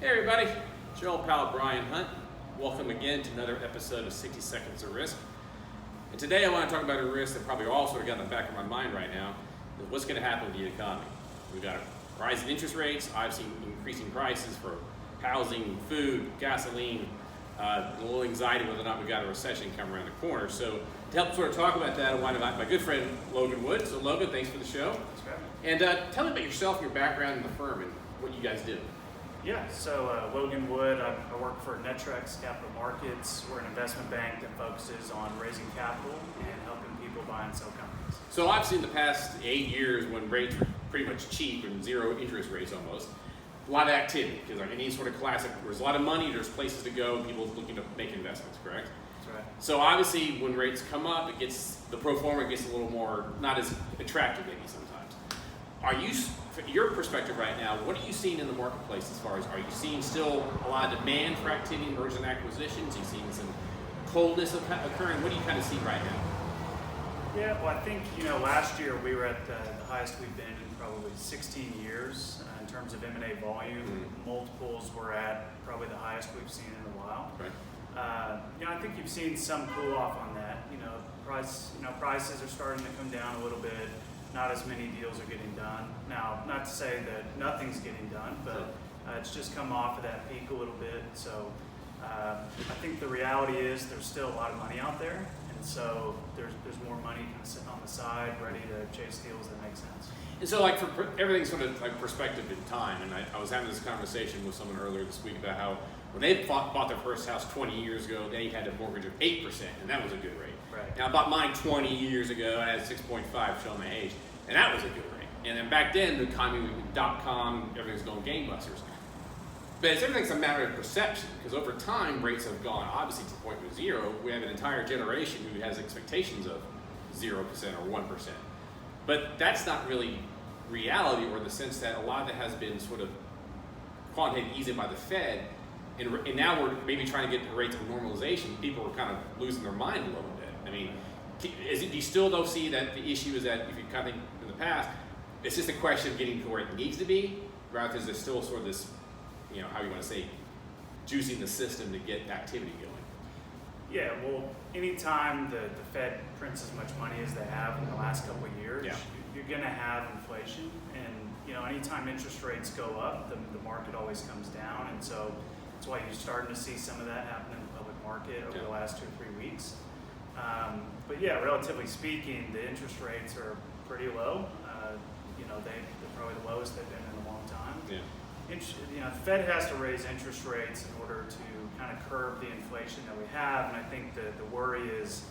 Hey everybody, it's your old pal Brian Hunt. Welcome again to another episode of 60 Seconds of Risk. And today I want to talk about a risk that probably also got in the back of my mind right now, is what's going to happen with the economy. We've got a rise in interest rates, obviously increasing prices for housing, food, gasoline, a little anxiety whether or not we've got a recession coming around the corner. So to help sort of talk about that, I want to invite my good friend Logan Wood. So Logan, thanks for the show. Thanks for having me. And tell me about yourself, your background in the firm, and what you guys do. Yeah, so Logan Wood, I work for Netrex Capital Markets. We're an investment bank that focuses on raising capital and helping people buy and sell companies. So obviously in the past 8 years when rates were pretty much cheap and zero interest rates almost, a lot of activity, because like any sort of classic, there's a lot of money, there's places to go, people looking to make investments, correct? That's right. So obviously when rates come up, the pro forma gets a little more, not as attractive maybe sometimes. Are you, from your perspective right now, what are you seeing in the marketplace as far as, are you seeing still a lot of demand for activity, mergers and acquisitions? Are you seeing some coldness occurring? What do you kind of see right now? Yeah, well, I think, last year we were at the highest we've been in probably 16 years in terms of M&A volume. Mm-hmm. Multiples were at probably the highest we've seen in a while. Right. I think you've seen some cool off on that. Prices are starting to come down a little bit. Not as many deals are getting done. Now, not to say that nothing's getting done, but it's just come off of that peak a little bit. So I think the reality is there's still a lot of money out there, and so there's more money kind of sitting on the side, ready to chase deals that make sense. And so, like, for everything's sort of like perspective in time. And I was having this conversation with someone earlier this week about how when they bought their first house 20 years ago, they had a mortgage of 8%, and that was a good rate. Right. Now, I bought mine 20 years ago, and I had 6.5 showing my age, and that was a good rate. And then back then, the economy, .com, everything's going gangbusters. But everything's a matter of perception, because over time, rates have gone obviously to the point of zero. We have an entire generation who has expectations of 0% or 1%. But that's not really reality, or in the sense that a lot of it has been sort of quantitative easing by the Fed, and now we're maybe trying to get the rates of normalization. People are kind of losing their mind a little bit. I mean, do you still though see that the issue is that if you kind of think in the past, it's just a question of getting to where it needs to be, rather than there's still sort of this, how you want to say, juicing the system to get activity going? Yeah, well, anytime the Fed prints as much money as they have in the last couple of years, you're going to have inflation. And, anytime interest rates go up, the market always comes down. And so that's why you're starting to see some of that happen in the public market over the last 2 or 3 weeks. But yeah, relatively speaking, the interest rates are pretty low. They're probably the lowest they've been in a long time. Yeah. The Fed has to raise interest rates in order to kind of curb the inflation that we have. And I think the worry is,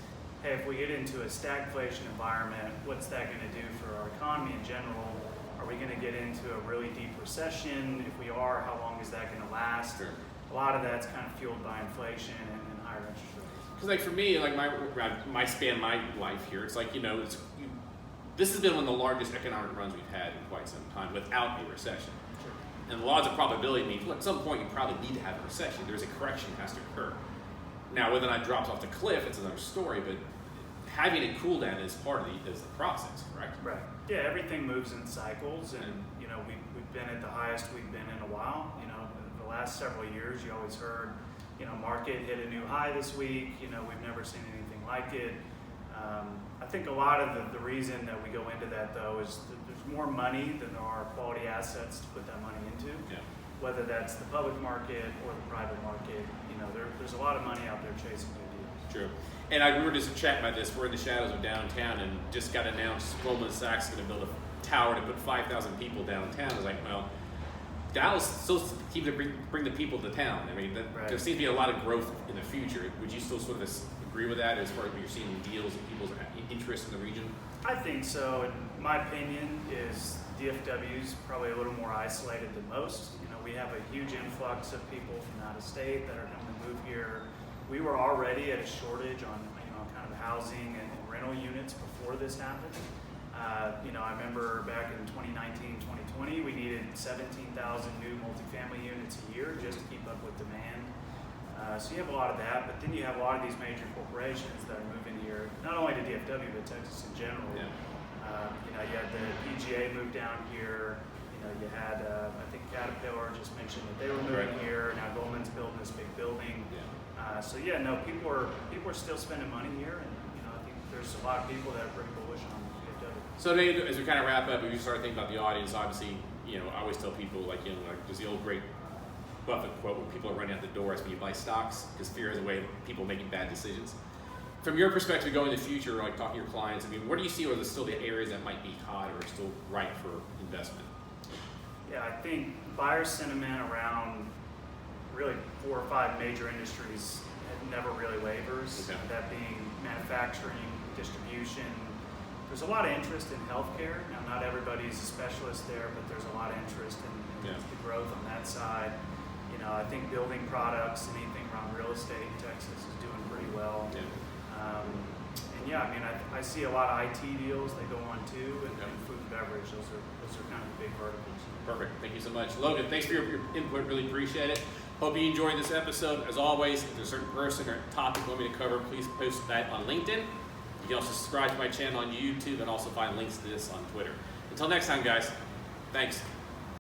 hey, if we get into a stagflation environment, what's that going to do for our economy in general? Are we going to get into a really deep recession? If we are, how long is that going to last? Sure. A lot of that's kind of fueled by inflation and higher interest rates. Because like for me, like my span, my life here, it's like, this has been one of the largest economic runs we've had in quite some time without a recession. Sure. And the laws of probability mean, look, at some point you probably need to have a recession. There's a correction that has to occur. Now, whether or not it drops off the cliff, it's another story, but having a cool down is part of the process, correct? Right. Yeah, everything moves in cycles, and we've been at the highest we've been in a while. The last several years, you always heard, market hit a new high this week. We've never seen anything like it. I think a lot of the reason that we go into that, though, is that there's more money than there are quality assets to put that money into. Yeah. Whether that's the public market or the private market, there's a lot of money out there chasing good deals. True. And we were just chatting about this. We're in the shadows of downtown, and just got announced Goldman Sachs is going to build a tower to put 5,000 people downtown. I was like, well, Dallas still seems to bring the people to town. I mean, Right. There seems to be a lot of growth in the future. Would you still sort of agree with that as far as you're seeing deals and people's interest in the region? I think so. And my opinion is DFW is probably a little more isolated than most. We have a huge influx of people from out of state that are coming to move here. We were already at a shortage on kind of housing and rental units before this happened. I remember back in 2019, 2020, we needed 17,000 new multifamily units a year just to keep up with demand. So you have a lot of that, but then you have a lot of these major corporations that are moving here, not only to DFW, but Texas in general. Yeah. You had the PGA move down here. You had, I think Caterpillar just mentioned that they were moving Right. So yeah, no, people are still spending money here, and I think there's a lot of people that are pretty bullish on DFW. So Nate, as we kind of wrap up, if you start thinking about the audience, obviously, I always tell people like there's the old great Buffett quote when people are running out the door, it's when you buy stocks, because fear is a way of people making bad decisions. From your perspective, going in the future, like talking to your clients, I mean, where do you see are still the areas that might be hot or still right for investment? Yeah, I think buyer sentiment around really 4 or 5 major industries never really wavers. Okay. That being manufacturing, distribution. There's a lot of interest in healthcare. Now, not everybody's a specialist there, but there's a lot of interest in the growth on that side. I think building products, anything around real estate in Texas is doing pretty well. Yeah. And yeah, I mean, I see a lot of IT deals that go on too, and food and beverage. Those are kind of the big verticals. Perfect. Thank you so much. Logan, thanks for your input. Really appreciate it. Hope you enjoyed this episode. As always, if there's a certain person or topic you want me to cover, please post that on LinkedIn. You can also subscribe to my channel on YouTube and also find links to this on Twitter. Until next time, guys. Thanks.